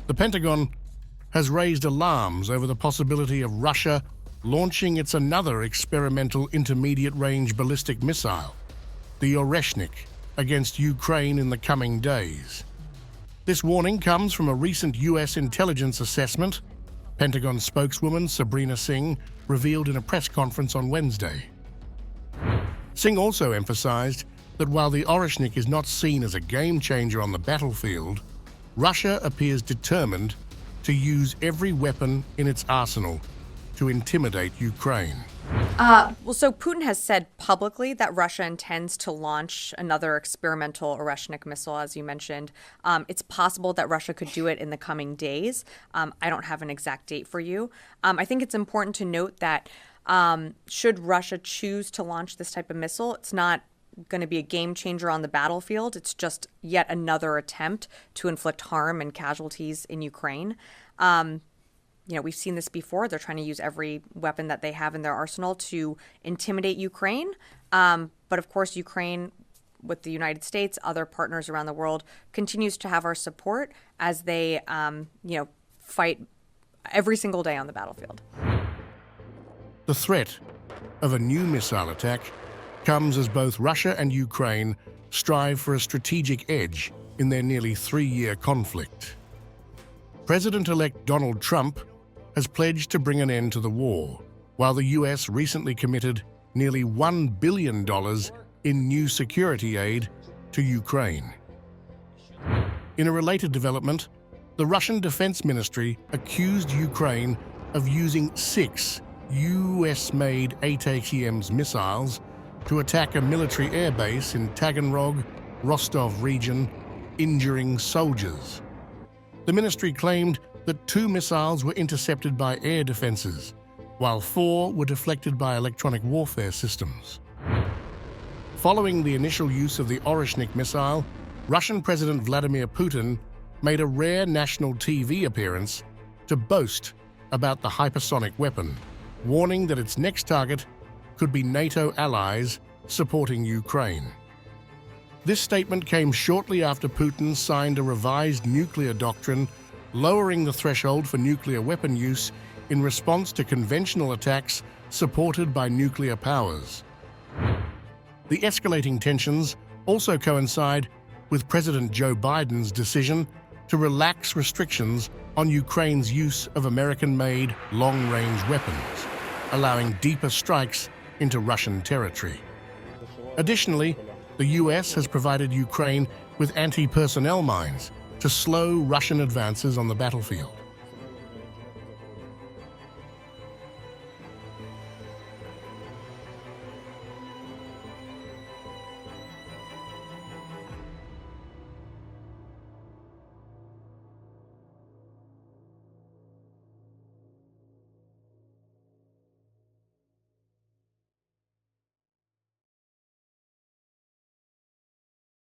The Pentagon has raised alarms over the possibility of Russia launching its another experimental intermediate-range ballistic missile, the Oreshnik, against Ukraine in the coming days. This warning comes from a recent US intelligence assessment, Pentagon spokeswoman Sabrina Singh revealed in a press conference on Wednesday. Singh also emphasized that while the Oreshnik is not seen as a game-changer on the battlefield, Russia appears determined to use every weapon in its arsenal to intimidate Ukraine. So Putin has said publicly that Russia intends to launch another experimental Oreshnik missile, as you mentioned. It's possible that Russia could do it in the coming days. I don't have an exact date for you. I think it's important to note that should Russia choose to launch this type of missile, it's not going to be a game changer on the battlefield. It's just yet another attempt to inflict harm and casualties in Ukraine. We've seen this before. They're trying to use every weapon that they have in their arsenal to intimidate Ukraine. But of course, Ukraine, with the United States, other partners around the world, continues to have our support as they, fight every single day on the battlefield. The threat of a new missile attack comes as both Russia and Ukraine strive for a strategic edge in their nearly 3-year conflict. President-elect Donald Trump has pledged to bring an end to the war, while the US recently committed nearly $1 billion in new security aid to Ukraine. In a related development, the Russian Defense Ministry accused Ukraine of using 6 US-made ATACMS missiles to attack a military airbase in Taganrog, Rostov region, injuring soldiers. The ministry claimed that 2 missiles were intercepted by air defenses, while 4 were deflected by electronic warfare systems. Following the initial use of the Oreshnik missile, Russian President Vladimir Putin made a rare national TV appearance to boast about the hypersonic weapon, warning that its next target could be NATO allies supporting Ukraine. This statement came shortly after Putin signed a revised nuclear doctrine lowering the threshold for nuclear weapon use in response to conventional attacks supported by nuclear powers. The escalating tensions also coincide with President Joe Biden's decision to relax restrictions on Ukraine's use of American-made long-range weapons, allowing deeper strikes into Russian territory. Additionally, the US has provided Ukraine with anti-personnel mines to slow Russian advances on the battlefield.